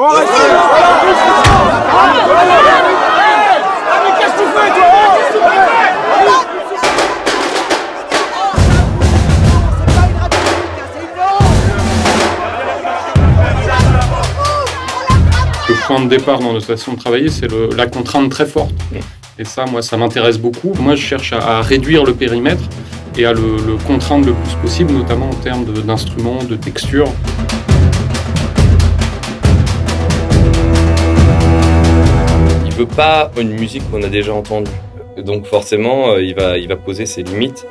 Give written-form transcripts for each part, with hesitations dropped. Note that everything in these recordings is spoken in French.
qu'est-ce que tu fais, toi? Le point de départ dans notre façon de travailler, c'est la contrainte très forte. Et ça, moi, ça m'intéresse beaucoup. Moi, je cherche à réduire le périmètre et à le contraindre le plus possible, notamment en termes d'instruments, de textures. Il veut pas une musique qu'on a déjà entendue. Donc forcément, il va poser ses limites.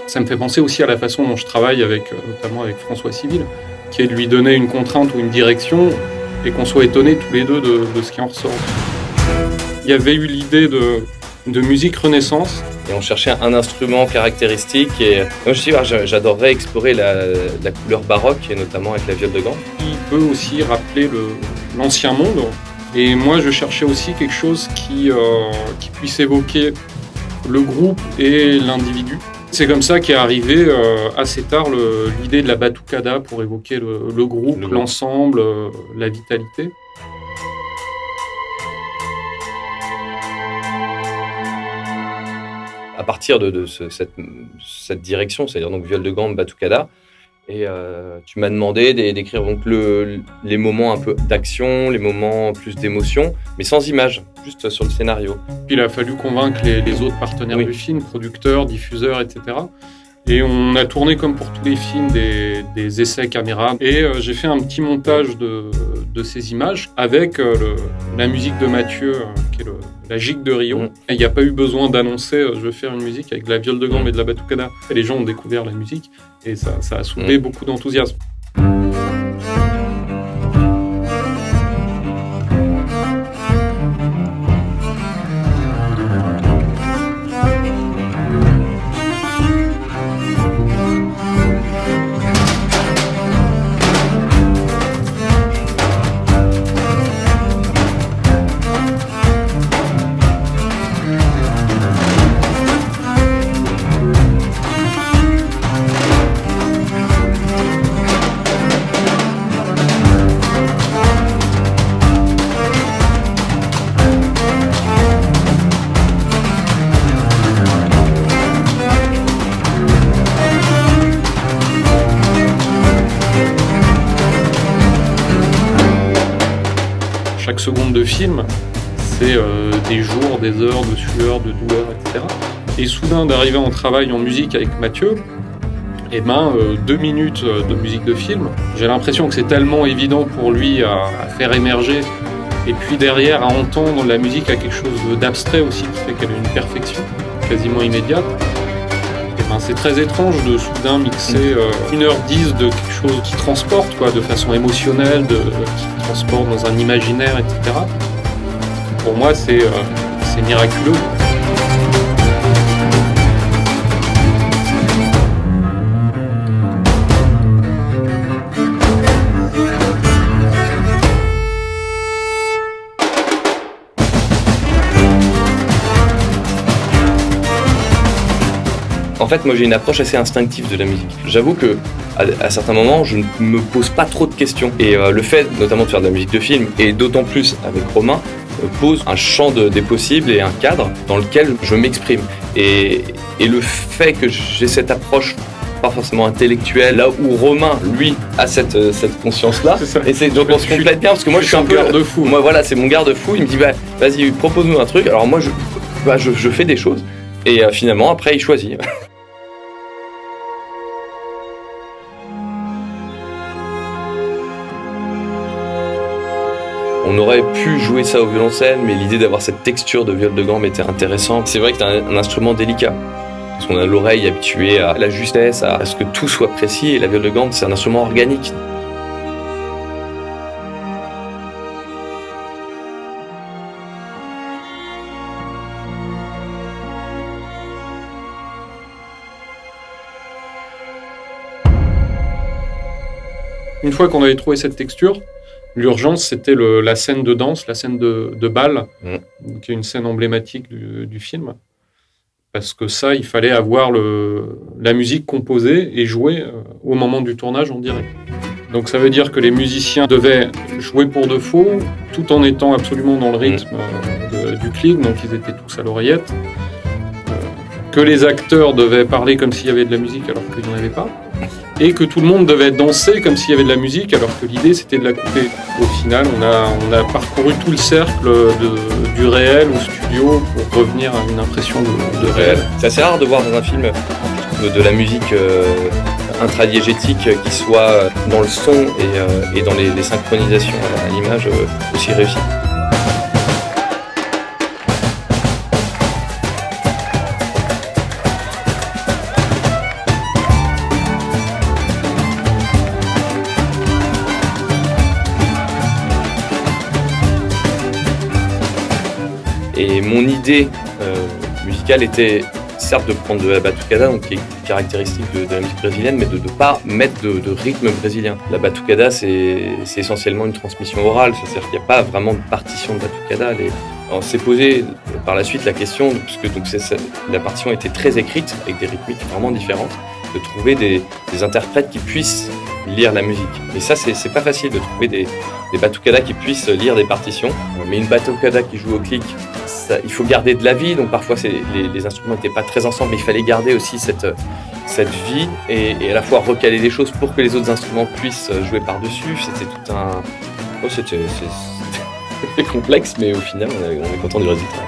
Ça me fait penser aussi à la façon dont je travaille notamment avec François Civil, qui est de lui donner une contrainte ou une direction et qu'on soit étonnés tous les deux de ce qui en ressort. Il y avait eu l'idée de musique renaissance. Et on cherchait un instrument caractéristique. Et moi, je dis, j'adorerais explorer la couleur baroque, et notamment avec la viole de gamme. Il peut aussi rappeler l'ancien monde. Et moi, je cherchais aussi quelque chose qui puisse évoquer le groupe et l'individu. C'est comme ça qu'est arrivé assez tard l'idée de la batucada pour évoquer le groupe, l'ensemble, la vitalité. À partir de cette direction, c'est-à-dire donc viole de gamme, batucada, et tu m'as demandé d'écrire donc les moments un peu d'action, les moments plus d'émotion, mais sans images, juste sur le scénario. Puis il a fallu convaincre les autres partenaires du film, producteurs, diffuseurs, etc. Et on a tourné comme pour tous les films des essais caméra. Et j'ai fait un petit montage de ces images avec la musique de Mathieu, qui est la gigue de Rio. Et il n'y a pas eu besoin d'annoncer je vais faire une musique avec de la viole de gamme et de la batucada. Et les gens ont découvert la musique et ça a soulevé beaucoup d'enthousiasme. Chaque seconde de film, c'est des jours, des heures de sueur, de douleur, etc. Et soudain, d'arriver en travail en musique avec Mathieu, 2 minutes de musique de film, j'ai l'impression que c'est tellement évident pour lui à faire émerger, et puis derrière, à entendre la musique à quelque chose d'abstrait aussi, qui fait qu'elle a une perfection quasiment immédiate. C'est très étrange de soudain mixer 1h10 de quelque chose qui transporte, de façon émotionnelle, qui transporte dans un imaginaire, etc. Pour moi, c'est miraculeux. En fait, moi j'ai une approche assez instinctive de la musique. J'avoue que à certains moments, je ne me pose pas trop de questions. Et le fait notamment de faire de la musique de film, et d'autant plus avec Romain, pose un champ des possibles et un cadre dans lequel je m'exprime. Et le fait que j'ai cette approche pas forcément intellectuelle, là où Romain, lui, a cette conscience-là, et donc on se complète bien, parce que moi je suis un peu garde-fou. Moi voilà, c'est mon garde-fou, il me dit vas-y, propose-nous un truc. Alors moi je fais des choses, et finalement après il choisit. On aurait pu jouer ça au violoncelle, mais l'idée d'avoir cette texture de viole de gamme était intéressante. C'est vrai que c'est un instrument délicat, parce qu'on a l'oreille habituée à la justesse, à ce que tout soit précis, et la viole de gamme, c'est un instrument organique. Une fois qu'on avait trouvé cette texture, l'urgence, c'était la scène de danse, la scène de bal, qui est une scène emblématique du film. Parce que ça, il fallait avoir la musique composée et jouée au moment du tournage en direct. Donc ça veut dire que les musiciens devaient jouer pour de faux, tout en étant absolument dans le rythme du clic, donc ils étaient tous à l'oreillette. Que les acteurs devaient parler comme s'il y avait de la musique alors qu'il n'y en avait pas. Et que tout le monde devait danser comme s'il y avait de la musique alors que l'idée c'était de la couper. Au final, on a parcouru tout le cercle du réel au studio pour revenir à une impression de réel. C'est assez rare de voir dans un film de la musique intradiégétique qui soit dans le son et dans les synchronisations à l'image aussi réussie. Et mon idée musicale était certes de prendre de la batucada, donc qui est caractéristique de la musique brésilienne, mais de ne pas mettre de rythme brésilien. La batucada, c'est essentiellement une transmission orale, c'est-à-dire qu'il n'y a pas vraiment de partition de batucada. On s'est posé par la suite la question, puisque donc la partition était très écrite, avec des rythmiques vraiment différentes, de trouver des interprètes qui puissent lire la musique. Et ça, c'est pas facile de trouver des batucadas qui puissent lire des partitions. Mais une batucada qui joue au clic, il faut garder de la vie, donc parfois les instruments n'étaient pas très ensemble, mais il fallait garder aussi cette vie et à la fois recaler des choses pour que les autres instruments puissent jouer par-dessus. C'était tout un... c'était complexe, mais au final, on est content du résultat.